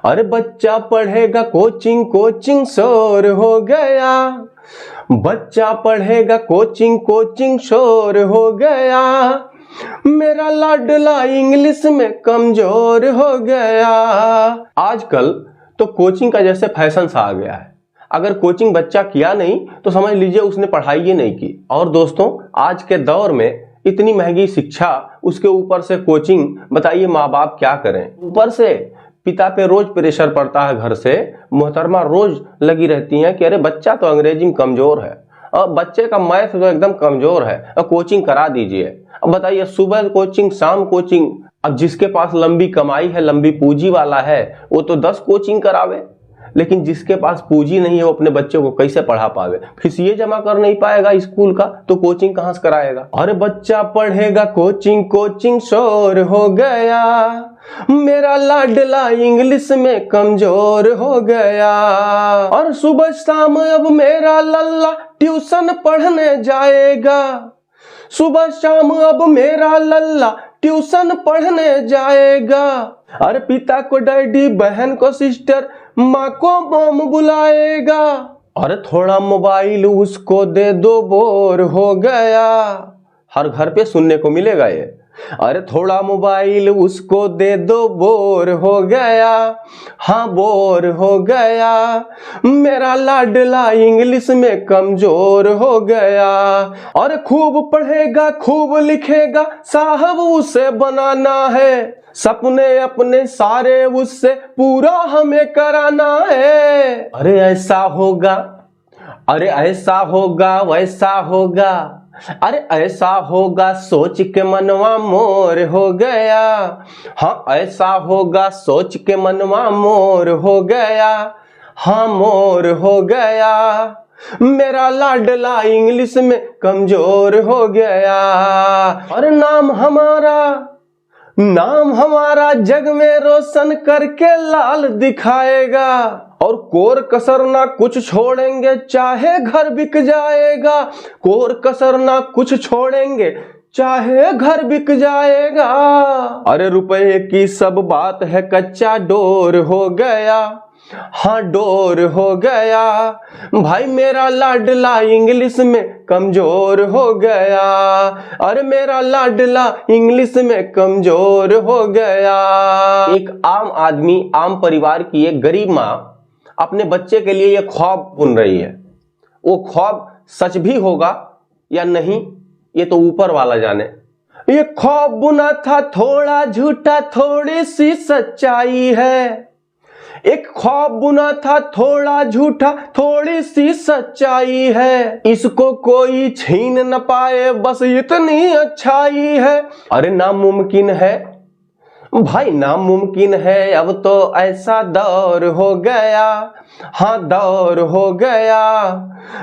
अरे बच्चा पढ़ेगा कोचिंग कोचिंग शोर हो गया, बच्चा पढ़ेगा कोचिंग कोचिंग शोर हो गया, मेरा लाडला इंग्लिश में कमजोर हो गया। आजकल तो कोचिंग का जैसे फैशन सा आ गया है। अगर कोचिंग बच्चा किया नहीं तो समझ लीजिए उसने पढ़ाई ही नहीं की। और दोस्तों, आज के दौर में इतनी महंगी शिक्षा, उसके ऊपर से कोचिंग, बताइए माँ बाप क्या करें। ऊपर से पिता पे रोज प्रेशर पड़ता है, घर से मोहतरमा रोज लगी रहती हैं कि अरे बच्चा तो अंग्रेजी में कमजोर है और बच्चे का मैथ तो एकदम कमजोर है और कोचिंग करा दीजिए। अब बताइए, सुबह कोचिंग शाम कोचिंग। अब जिसके पास लंबी कमाई है, लंबी पूंजी वाला है, वो तो 10 कोचिंग करावे, लेकिन जिसके पास पूंजी नहीं है वो अपने बच्चे को कैसे पढ़ा पावे? फीसिए जमा कर नहीं पाएगा स्कूल का तो कोचिंग कहां से कराएगा? अरे बच्चा पढ़ेगा कोचिंग कोचिंग शोर हो गया, मेरा लाडला इंग्लिश में कमजोर हो गया। और सुबह शाम अब मेरा लल्ला ट्यूशन पढ़ने जाएगा, सुबह शाम अब मेरा लल्ला ट्यूशन पढ़ने जाएगा। अरे पिता को डैडी, बहन को सिस्टर, माँ को मॉम बुलाएगा। अरे थोड़ा मोबाइल उसको दे दो, बोर हो गया। हर घर पे सुनने को मिलेगा ये। अरे थोड़ा मोबाइल उसको दे दो, बोर हो गया, हाँ बोर हो गया, मेरा लाडला इंग्लिश में कमजोर हो गया। और खूब पढ़ेगा खूब लिखेगा, साहब उसे बनाना है, सपने अपने सारे उससे पूरा हमें कराना है। अरे ऐसा होगा, अरे ऐसा होगा, वैसा होगा, अरे ऐसा होगा सोच के मनवा मोर हो गया, हाँ ऐसा होगा सोच के मनवा मोर हो गया, हाँ मोर हो गया, मेरा लाडला इंग्लिश में कमजोर हो गया। और नाम हमारा जग में रोशन करके लाल दिखाएगा। और कोर कसर ना कुछ छोड़ेंगे चाहे घर बिक जाएगा, कोर कसर ना कुछ छोड़ेंगे चाहे घर बिक जाएगा। अरे रुपए की सब बात है, कच्चा डोर हो गया, हाँ डोर हो गया, भाई मेरा लाडला इंग्लिश में कमजोर हो गया। अरे मेरा लाडला इंग्लिश में कमजोर हो गया। एक आम आदमी, आम परिवार की एक गरीब माँ अपने बच्चे के लिए ये ख्वाब बुन रही है। वो ख्वाब सच भी होगा या नहीं ये तो ऊपर वाला जाने। ये ख्वाब बुना था थोड़ा झूठा, थोड़ी सी सच्चाई है। एक ख्वाब बुना था थोड़ा झूठा, थोड़ी सी सच्चाई है, इसको कोई छीन न पाए बस इतनी अच्छाई है। अरे नामुमकिन है भाई, नामुमकिन है, अब तो ऐसा दौर हो गया, हाँ दौर हो गया,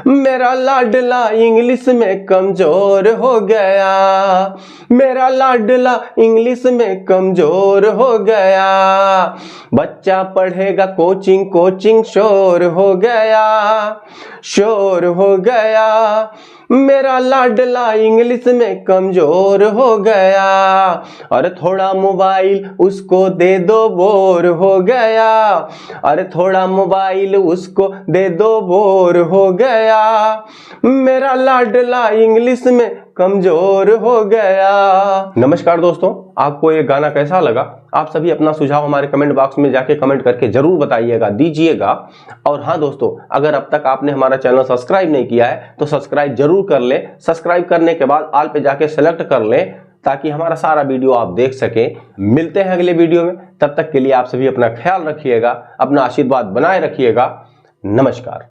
मेरा लाडला इंग्लिश में कमजोर हो गया, मेरा लाडला इंग्लिश में कमजोर हो गया। बच्चा पढ़ेगा कोचिंग कोचिंग शोर हो गया, शोर हो गया, मेरा लाडला इंग्लिश में कमजोर हो गया। अरे थोड़ा मोबाइल उसको दे दो, बोर हो गया, अरे थोड़ा मोबाइल उसको दे दो, बोर हो गया, मेरा लाडला इंग्लिश में कमजोर हो गया। नमस्कार दोस्तों, आपको ये गाना कैसा लगा? आप सभी अपना सुझाव हमारे कमेंट बॉक्स में जाके कमेंट करके जरूर बताइएगा, दीजिएगा। और हाँ दोस्तों, अगर अब तक आपने हमारा चैनल सब्सक्राइब नहीं किया है तो सब्सक्राइब जरूर कर ले। सब्सक्राइब करने के बाद ऑल पे जाके सेलेक्ट कर ले ताकि हमारा सारा वीडियो आप देख सके। मिलते हैं अगले वीडियो में, तब तक के लिए आप सभी अपना ख्याल रखिएगा, अपना आशीर्वाद बनाए रखिएगा। नमस्कार।